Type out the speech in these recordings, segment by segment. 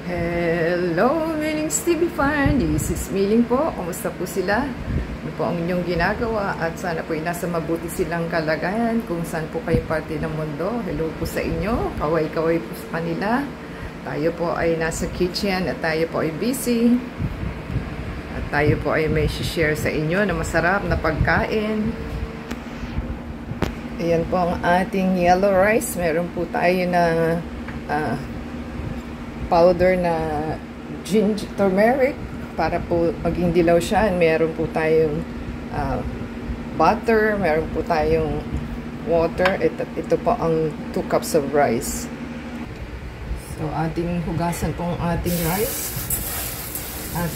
Hello, Milling's TV fan! This is Milling po. Kumusta po sila? Ano po ang inyong ginagawa? At sana po ay nasa mabuti silang kalagayan kung saan po kayo parte ng mundo. Hello po sa inyo. Kaway-kaway po sa kanila. Tayo po ay nasa kitchen at tayo po ay busy. At tayo po ay may share sa inyo na masarap na pagkain. Ayan po ang ating yellow rice. Meron po tayo na powder na ginger, turmeric para po maging dilaw siya. Meron po tayong butter, meron po tayong water. Ito po ang 2 cups of rice. So, ating hugasan po ang ating rice. At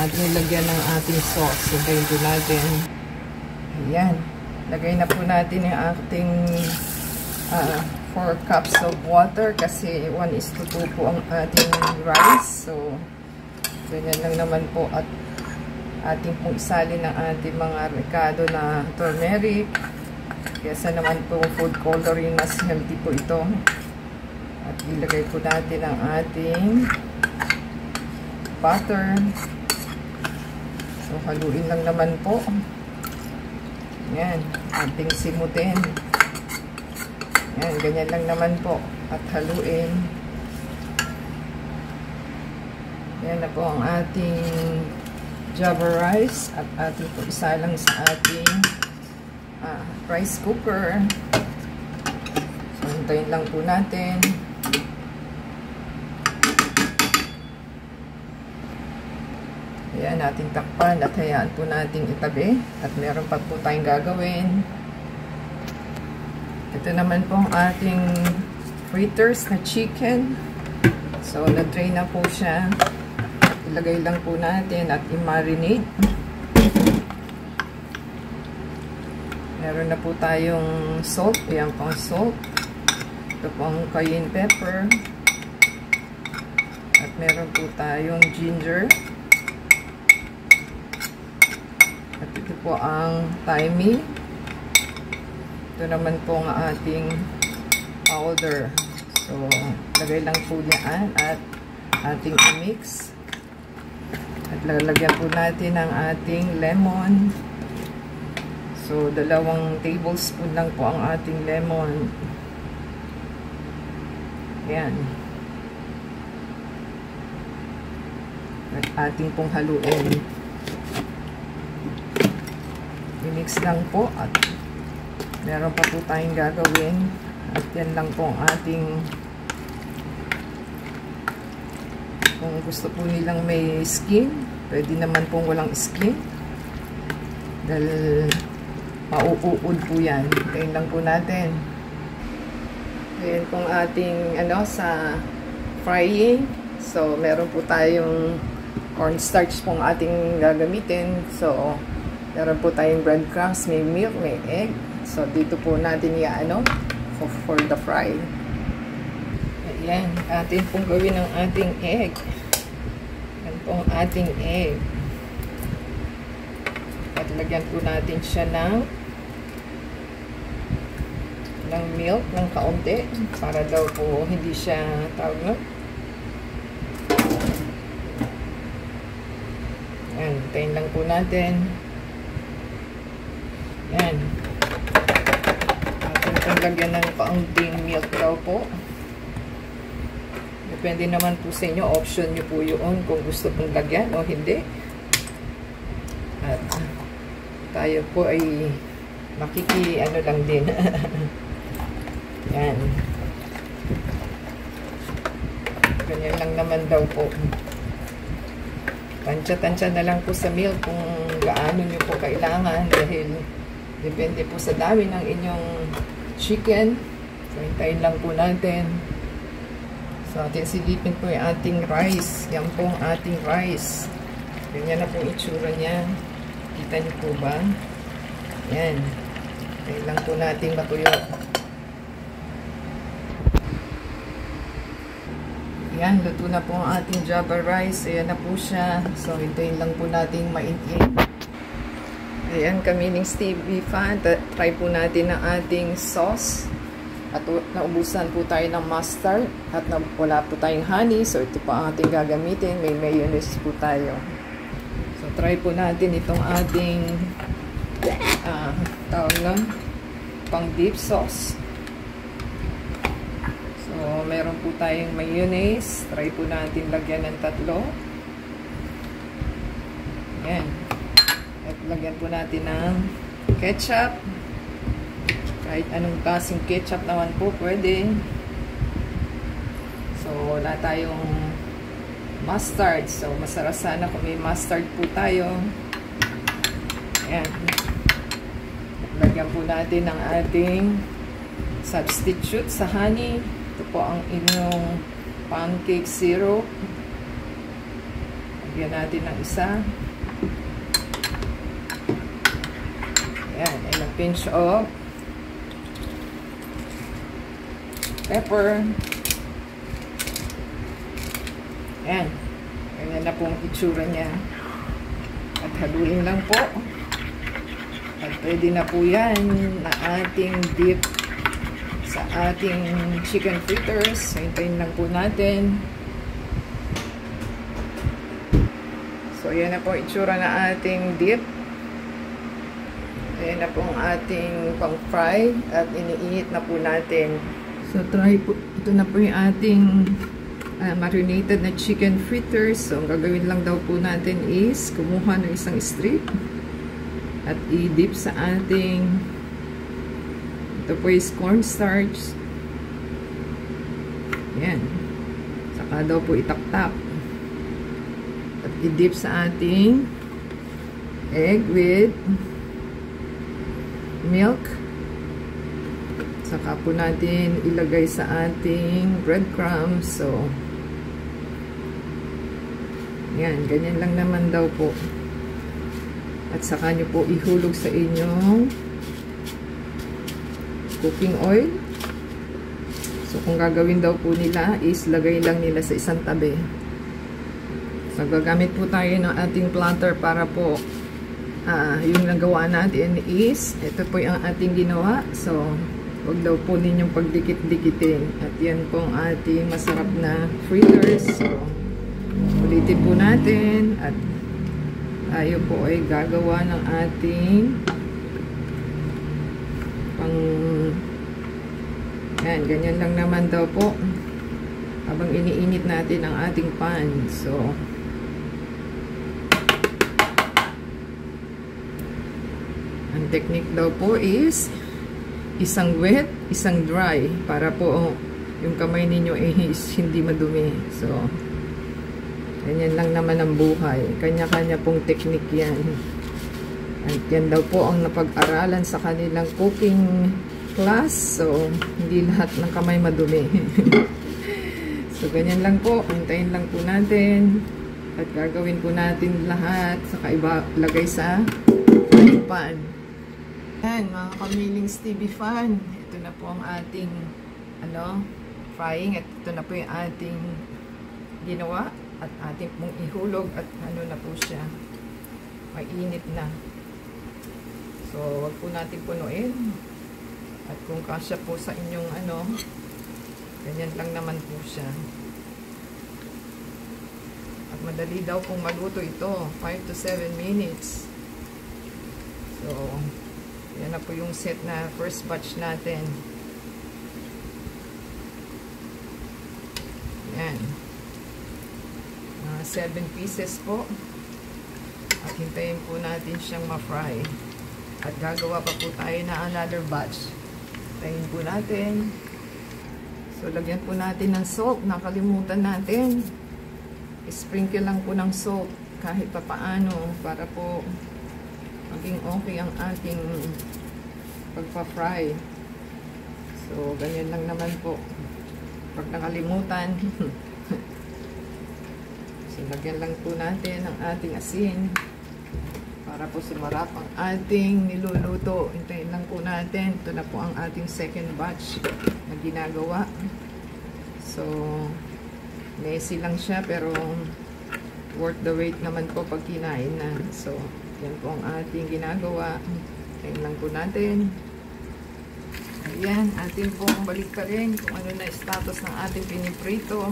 ating lagyan ng ating sauce. So, gayin po natin. Ayan. Lagay na po natin yung ating 4 cups of water kasi 1:2 po ang ating rice. So, ganyan lang naman po at ating pong isalin ng ating mga ricado na turmeric. Kesa naman po food coloring, mas healthy po ito. At ilagay po natin ang ating butter. So, haluin lang naman po. Yan, ating simutin. Yan, ganyan lang naman po. At haluin. Yan na po ang ating java rice. At ating po isa lang sa ating rice cooker. So, hintayin lang po natin. Ayan, ating takpan at hayaan po natin itabi. At meron pa po tayong gagawin. Ito naman po ang ating fritters na chicken. So, na-drain na po siya. Ilagay lang po natin at i-marinate. Meron na po tayong salt. Ayan po ang salt. Ito po ang cayenne pepper. At meron po tayong ginger. At ito po ang thyme. Ito naman po ang ating powder. So, lagay lang po niyan at ating i-mix. At lalagyan po natin ang ating lemon. So, 2 tablespoon lang po ang ating lemon. Ayan. At ating pong haluin. I-mix lang po at meron pa po tayong gagawin. At yan lang po ang ating, kung gusto po nilang may skin, pwede naman pong walang skin. Dahil mauuod po yan. Tayin lang po natin. Ayan pong ating sa frying. So, meron po tayong cornstarch pong ating gagamitin. So, meron po tayong breadcrumbs, may milk, may egg. So, dito po natin for the fry. Ayan, atin pong gawin ang ating egg. Ayan po ang ating egg. At lagyan po natin siya ng milk, ng kaunti. Para daw po hindi siya tawag. Ayan, tayin lang po natin. Ayan. Kung lagyan ng kaunting milk daw po. Depende naman po sa inyo. Option nyo po yun kung gusto pong lagyan o hindi. At tayo po ay lang din. Yan. Ganyan lang naman daw po. Tansya-tansya na lang po sa milk kung gaano nyo po kailangan dahil depende po sa dami ng inyong chicken. So, hintayin lang po natin. So, atin silipin po yung ating rice. Yan po ang ating rice. Ganyan na po yung itsura niya. Kita niyo po ba? Yan. Hintayin lang po natin matuyo. Yan, luto na po ang ating java rice. Ayan na po siya. So, hintayin lang po natin mainit. Ayan, kami ng Stevie fan. Try po natin ang ating sauce. At naubusan po tayo ng mustard at wala po tayong honey. So ito po ang ating gagamitin. May mayonnaise po tayo. So try po natin itong ating tawag lang, pang dip sauce. So meron po tayong mayonnaise. Try po natin lagyan ng 3. Ayan. At lagyan po natin ng ketchup. Kahit anong klaseng ketchup naman po pwede. So wala tayong mustard. So masarap sana kung may mustard po tayo. Ayan. Lagyan po natin ang ating substitute sa honey. Ito po ang inyong pancake syrup. Lagyan natin ng isa. Ayan. And a pinch of pepper. Ayan. Ganyan na pong itsura niya. At haluin lang po. At pwede na po yan na ating dip sa ating chicken fritters. Hintayin lang po natin. So, yan na po itsura na ating dip. Ayan na po ang ating pang-fry. At iniinit na po natin. So, try po. Ito na po yung ating marinated na chicken fritters. So, ang gagawin lang daw po natin is kumuha ng isang strip at i-dip sa ating, ito po is cornstarch. Yan. Saka daw po itaktak. At i-dip sa ating egg with milk. Saka po natin ilagay sa ating breadcrumbs. So, yan. Ganyan lang naman daw po. At saka nyo po ihulog sa inyong cooking oil. So, kung gagawin daw po nila is lagay lang nila sa isang tabi. So, gagamit po tayo ng ating planter para po yung nagawa natin is ito po yung ating ginawa. So, huwag daw po ninyong pagdikit-dikitin. At yan po ang ating masarap na fritters. So, ulitin po natin. At tayo po ay gagawa ng ating yan, ganyan lang naman daw po habang iniinit natin ang ating pan. So, ang technique daw po is isang wet, isang dry para po yung kamay ninyo ay hindi madumi. So, ganyan lang naman ang buhay. Kanya-kanya pong technique yan. At yan daw po ang napag-aralan sa kanilang cooking class. So, hindi lahat ng kamay madumi. So, ganyan lang po. Antayin lang po natin. At gagawin po natin lahat. Saka lagay sa frying pan. Yan, mga kamiling Stevie fan. Ito na po ang ating frying. At ito na po yung ating ginawa. At ating pong ihulog at na po siya, mainit na. So, wag po natin punuin. At kung kasya po sa inyong ganyan lang naman po siya. At madali daw pong maluto ito, 5 to 7 minutes. So, yan na po yung set na first batch natin. Yan. 7 pieces po. At hintayin po natin siyang ma-fry. At gagawa pa po tayo na another batch. Hintayin po natin. So, lagyan po natin ng salt. Nakalimutan natin. Sprinkle lang po ng salt kahit pa paano para po maging okay ang ating pagpa-fry. So, ganyan lang naman po. Pag nakalimutan, so, lagyan lang po natin ang ating asin para po sumarap ang ating niluluto. Hintayin lang po natin. Ito na po ang ating second batch na ginagawa. So, messy lang siya pero worth the wait naman po pag kinain na. So, yan po ang ating ginagawa. Hintayin lang po natin. Ayan, atin pong balik pa rin kung ano na status ng ating piniprito.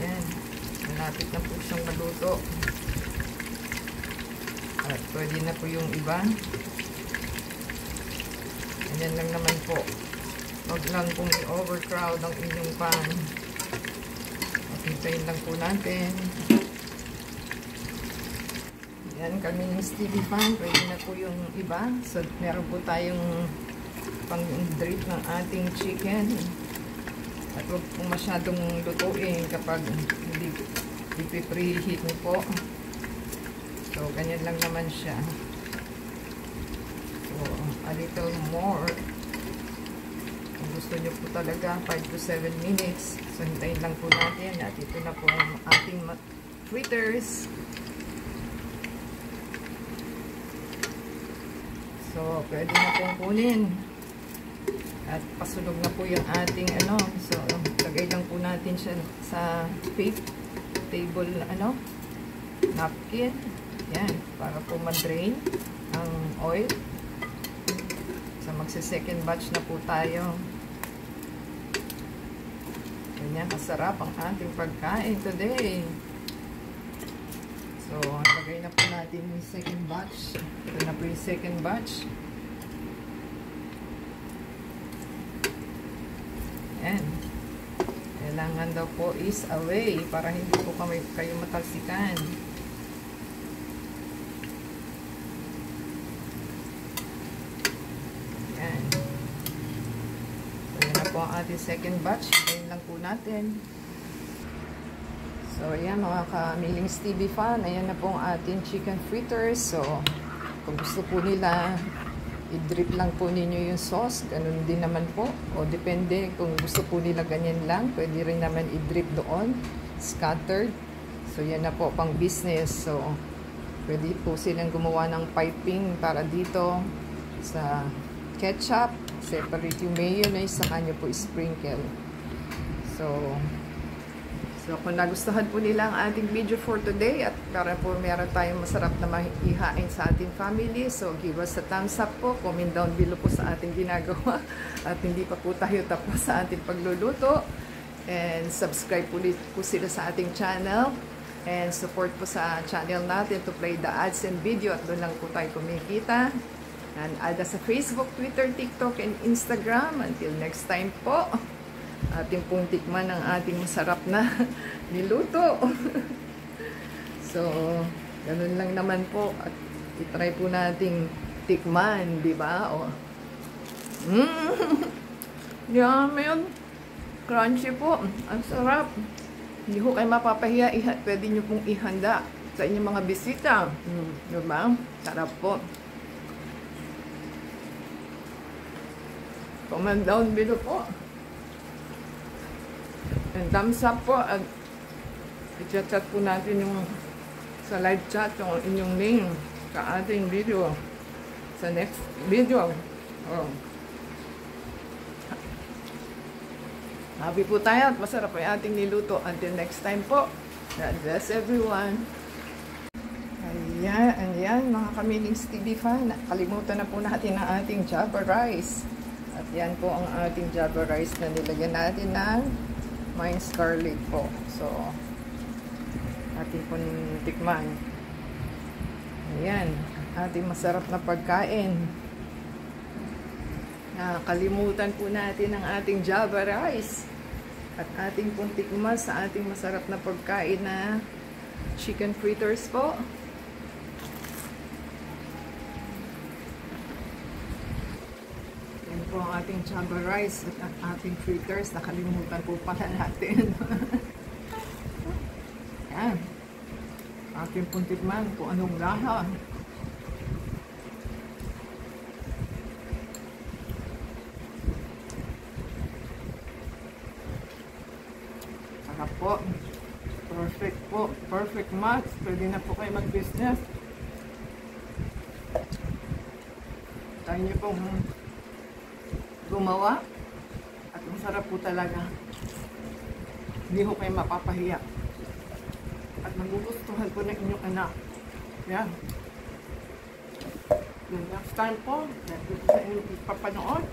Ayan, malapit na po siyang maluto. At pwede na po yung iba. Ayan lang naman po. Huwag lang pong i-overcrowd ang inyong pan. At hintayin lang po natin. Ayan, kami ng Stevie pan. Pwede na po yung iba. So, meron po tayong pang-drip ng ating chicken. At huwag po masyadong lutuin kapag hindi ipipreheat mo po. So, ganyan lang naman siya. So, a little more. Kung gusto nyo po talaga, 5 to 7 minutes. So, hintayin lang po natin. At ito na po ang ating fritters. So, pwede na pong kunin. At pasulog na po yung ating ano. So, lagay lang po natin siya sa table napkin. Yan, para po ma-drain ang oil. So, magse-second batch na po tayo. Ganyan, kasarap ang ating pagkain today. So, lagay na po natin yung second batch. Ito na po yung second batch. Ayan. Kailangan daw po is away para hindi po kayo matalsikan. Ayan. So, yan na po ang ating second batch. Ayan lang po natin. So, ayan mga kamiling Stevie fan. Ayan na po ang ating chicken fritters. So, kung gusto po nila, i-drip lang po ninyo yung sauce. Ganun din naman po. O, depende. Kung gusto po nila ganyan lang, pwede rin naman i-drip doon. Scattered. So, yan na po pang business. So, pwede po silang gumawa ng piping para dito sa ketchup. Separate yung mayonnaise. Saka nyo po sprinkle. So, kung nagustuhan po nila ang ating video for today at para po meron tayong masarap na maihain sa ating family, so give us a thumbs up po, comment down below po sa ating ginagawa at hindi pa po tayo tapos sa ating pagluluto, and subscribe po sila sa ating channel and support po sa channel natin to play the ads and video at doon lang po tayo kumikita, and add us sa Facebook, Twitter, TikTok, and Instagram. Until next time po, ating pong tikman ang ating masarap na niluto. So, ganun lang naman po. At itry po nating tikman, di ba? O, yummy yun. Crunchy po. Ang sarap. Hindi ko kayo mapapahiya. Pwede nyo pong ihanda sa inyong mga bisita. Di ba? Sarap po. Comment down below po. And thumbs up po, at i-chat po natin yung sa live chat yung inyong link sa ating video sa next video. Happy po tayo at masarap po yung ating niluto. Until next time po, God bless everyone. Ayan mga kamiling Stevie fan, kalimutan na po natin ang ating Java rice. At yan po ang ating Java rice na nilagyan natin ng minced garlic po. So, ating pong tikman. Ayan, ating masarap na pagkain. Nakalimutan po natin ang ating Java rice. At ating pong tikman sa ating masarap na pagkain na chicken fritters po. Po ang ating Java rice at ating fritters. Nakalimutan po pala natin. Yan. Ating pong tikman kung anong lasa. Sarap po. Perfect po. Perfect match. Pwede na po kayo mag-business. Tayo nyo pong gumawa at masarap po talaga. Hindi ko kayo mapapahiya at magugustuhan po ng inyong anak. Yan. Next time po, dahil po sa inyong ipapanood.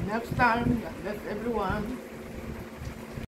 Next time, God bless everyone.